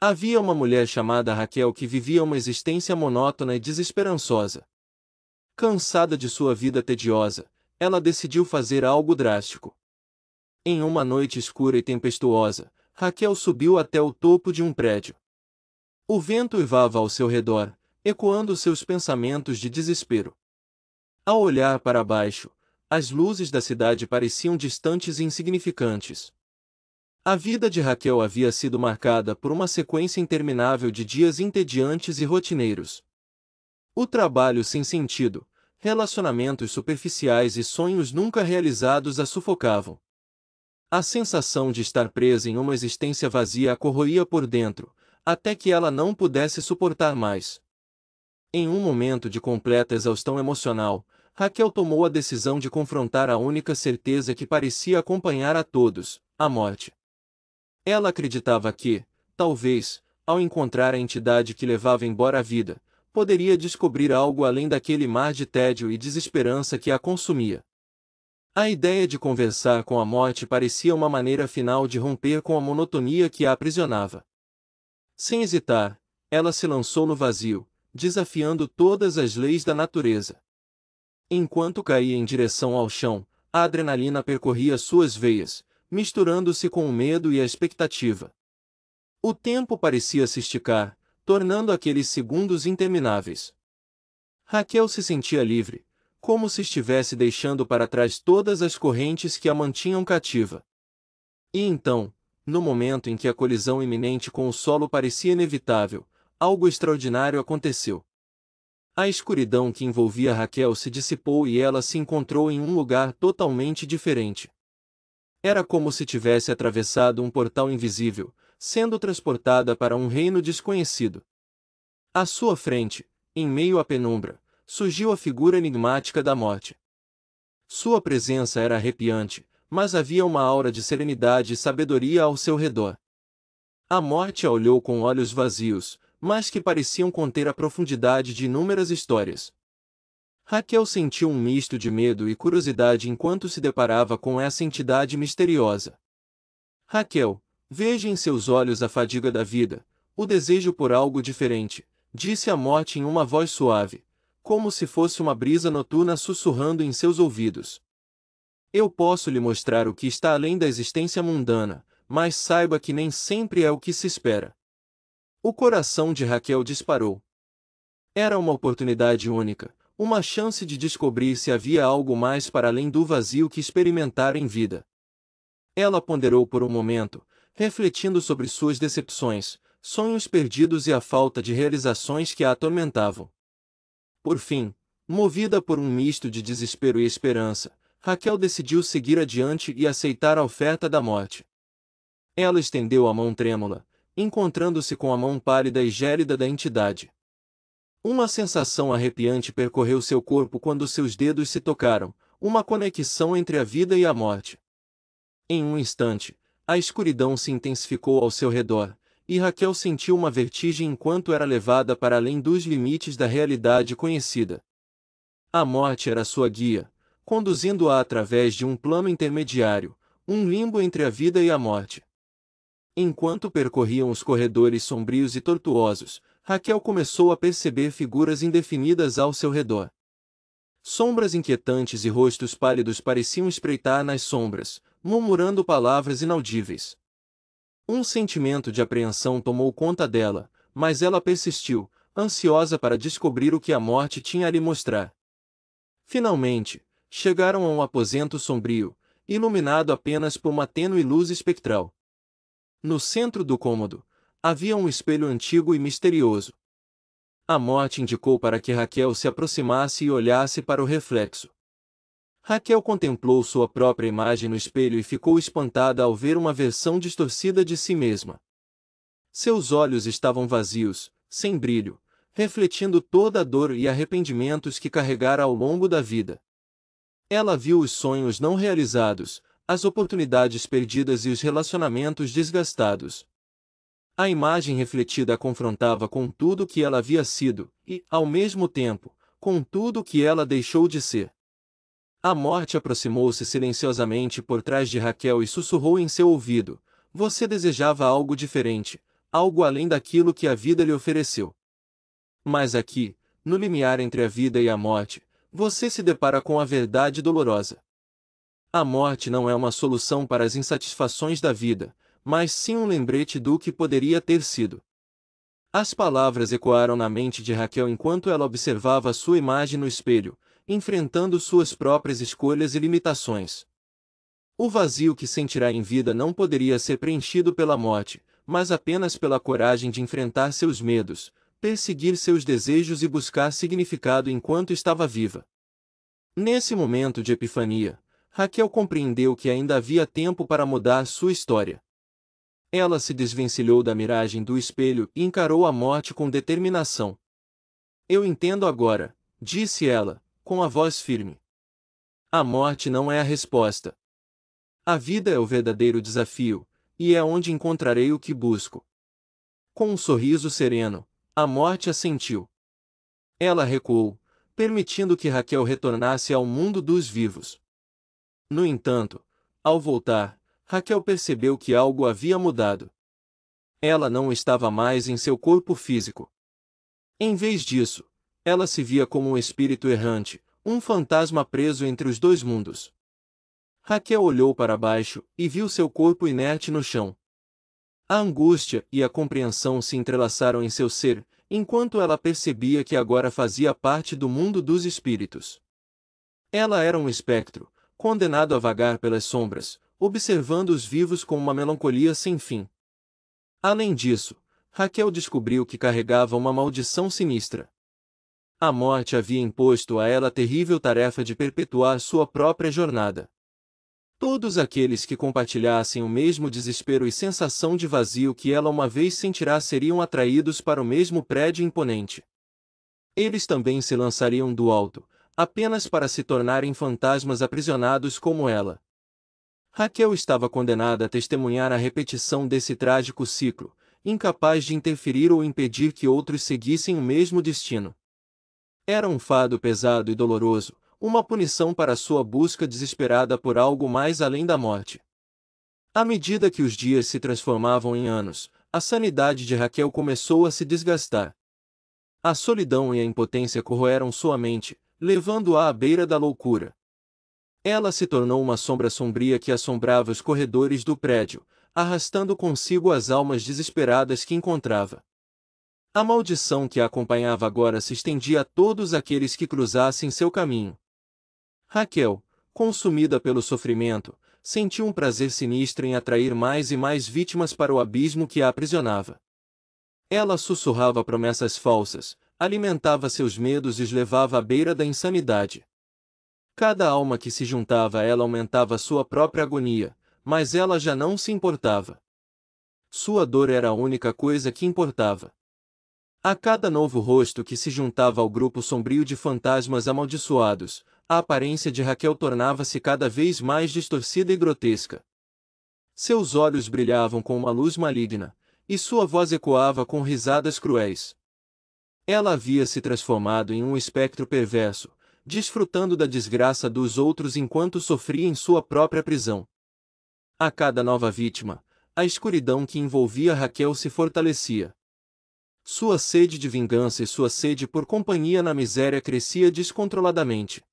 Havia uma mulher chamada Raquel que vivia uma existência monótona e desesperançosa. Cansada de sua vida tediosa, ela decidiu fazer algo drástico. Em uma noite escura e tempestuosa, Raquel subiu até o topo de um prédio. O vento uivava ao seu redor, ecoando seus pensamentos de desespero. Ao olhar para baixo, as luzes da cidade pareciam distantes e insignificantes. A vida de Raquel havia sido marcada por uma sequência interminável de dias entediantes e rotineiros. O trabalho sem sentido, relacionamentos superficiais e sonhos nunca realizados a sufocavam. A sensação de estar presa em uma existência vazia a corroía por dentro, até que ela não pudesse suportar mais. Em um momento de completa exaustão emocional, Raquel tomou a decisão de confrontar a única certeza que parecia acompanhar a todos, a morte. Ela acreditava que, talvez, ao encontrar a entidade que levava embora a vida, poderia descobrir algo além daquele mar de tédio e desesperança que a consumia. A ideia de conversar com a morte parecia uma maneira final de romper com a monotonia que a aprisionava. Sem hesitar, ela se lançou no vazio, desafiando todas as leis da natureza. Enquanto caía em direção ao chão, a adrenalina percorria suas veias, misturando-se com o medo e a expectativa. O tempo parecia se esticar, tornando aqueles segundos intermináveis. Raquel se sentia livre, como se estivesse deixando para trás todas as correntes que a mantinham cativa. E então, no momento em que a colisão iminente com o solo parecia inevitável, algo extraordinário aconteceu. A escuridão que envolvia Raquel se dissipou e ela se encontrou em um lugar totalmente diferente. Era como se tivesse atravessado um portal invisível, sendo transportada para um reino desconhecido. À sua frente, em meio à penumbra, surgiu a figura enigmática da morte. Sua presença era arrepiante, mas havia uma aura de serenidade e sabedoria ao seu redor. A morte a olhou com olhos vazios, mas que pareciam conter a profundidade de inúmeras histórias. Raquel sentiu um misto de medo e curiosidade enquanto se deparava com essa entidade misteriosa. Raquel, veja em seus olhos a fadiga da vida, o desejo por algo diferente, disse a morte em uma voz suave, como se fosse uma brisa noturna sussurrando em seus ouvidos. Eu posso lhe mostrar o que está além da existência mundana, mas saiba que nem sempre é o que se espera. O coração de Raquel disparou. Era uma oportunidade única, uma chance de descobrir se havia algo mais para além do vazio que experimentara em vida. Ela ponderou por um momento, refletindo sobre suas decepções, sonhos perdidos e a falta de realizações que a atormentavam. Por fim, movida por um misto de desespero e esperança, Raquel decidiu seguir adiante e aceitar a oferta da morte. Ela estendeu a mão trêmula, encontrando-se com a mão pálida e gélida da entidade. Uma sensação arrepiante percorreu seu corpo quando seus dedos se tocaram, uma conexão entre a vida e a morte. Em um instante, a escuridão se intensificou ao seu redor, e Raquel sentiu uma vertigem enquanto era levada para além dos limites da realidade conhecida. A morte era sua guia, conduzindo-a através de um plano intermediário, um limbo entre a vida e a morte. Enquanto percorriam os corredores sombrios e tortuosos, Raquel começou a perceber figuras indefinidas ao seu redor. Sombras inquietantes e rostos pálidos pareciam espreitar nas sombras, murmurando palavras inaudíveis. Um sentimento de apreensão tomou conta dela, mas ela persistiu, ansiosa para descobrir o que a morte tinha a lhe mostrar. Finalmente, chegaram a um aposento sombrio, iluminado apenas por uma tênue luz espectral. No centro do cômodo, havia um espelho antigo e misterioso. A morte indicou para que Raquel se aproximasse e olhasse para o reflexo. Raquel contemplou sua própria imagem no espelho e ficou espantada ao ver uma versão distorcida de si mesma. Seus olhos estavam vazios, sem brilho, refletindo toda a dor e arrependimentos que carregara ao longo da vida. Ela viu os sonhos não realizados, as oportunidades perdidas e os relacionamentos desgastados. A imagem refletida a confrontava com tudo o que ela havia sido, e, ao mesmo tempo, com tudo o que ela deixou de ser. A morte aproximou-se silenciosamente por trás de Raquel e sussurrou em seu ouvido: "Você desejava algo diferente, algo além daquilo que a vida lhe ofereceu. Mas aqui, no limiar entre a vida e a morte, você se depara com a verdade dolorosa. A morte não é uma solução para as insatisfações da vida, mas sim um lembrete do que poderia ter sido. As palavras ecoaram na mente de Raquel enquanto ela observava sua imagem no espelho, enfrentando suas próprias escolhas e limitações. O vazio que sentirá em vida não poderia ser preenchido pela morte, mas apenas pela coragem de enfrentar seus medos, perseguir seus desejos e buscar significado enquanto estava viva. Nesse momento de epifania, Raquel compreendeu que ainda havia tempo para mudar sua história. Ela se desvencilhou da miragem do espelho e encarou a morte com determinação. Eu entendo agora, disse ela, com a voz firme. A morte não é a resposta. A vida é o verdadeiro desafio, e é onde encontrarei o que busco. Com um sorriso sereno, a morte assentiu. Ela recuou, permitindo que Raquel retornasse ao mundo dos vivos. No entanto, ao voltar, Raquel percebeu que algo havia mudado. Ela não estava mais em seu corpo físico. Em vez disso, ela se via como um espírito errante, um fantasma preso entre os dois mundos. Raquel olhou para baixo e viu seu corpo inerte no chão. A angústia e a compreensão se entrelaçaram em seu ser, enquanto ela percebia que agora fazia parte do mundo dos espíritos. Ela era um espectro, condenado a vagar pelas sombras, observando os vivos com uma melancolia sem fim. Além disso, Raquel descobriu que carregava uma maldição sinistra. A morte havia imposto a ela a terrível tarefa de perpetuar sua própria jornada. Todos aqueles que compartilhassem o mesmo desespero e sensação de vazio que ela uma vez sentirá seriam atraídos para o mesmo prédio imponente. Eles também se lançariam do alto, apenas para se tornarem fantasmas aprisionados como ela. Raquel estava condenada a testemunhar a repetição desse trágico ciclo, incapaz de interferir ou impedir que outros seguissem o mesmo destino. Era um fardo pesado e doloroso, uma punição para sua busca desesperada por algo mais além da morte. À medida que os dias se transformavam em anos, a sanidade de Raquel começou a se desgastar. A solidão e a impotência corroeram sua mente, levando-a à beira da loucura. Ela se tornou uma sombra sombria que assombrava os corredores do prédio, arrastando consigo as almas desesperadas que encontrava. A maldição que a acompanhava agora se estendia a todos aqueles que cruzassem seu caminho. Raquel, consumida pelo sofrimento, sentiu um prazer sinistro em atrair mais e mais vítimas para o abismo que a aprisionava. Ela sussurrava promessas falsas, alimentava seus medos e os levava à beira da insanidade. Cada alma que se juntava a ela aumentava sua própria agonia, mas ela já não se importava. Sua dor era a única coisa que importava. A cada novo rosto que se juntava ao grupo sombrio de fantasmas amaldiçoados, a aparência de Raquel tornava-se cada vez mais distorcida e grotesca. Seus olhos brilhavam com uma luz maligna, e sua voz ecoava com risadas cruéis. Ela havia se transformado em um espectro perverso, desfrutando da desgraça dos outros enquanto sofria em sua própria prisão. A cada nova vítima, a escuridão que envolvia Raquel se fortalecia. Sua sede de vingança e sua sede por companhia na miséria crescia descontroladamente.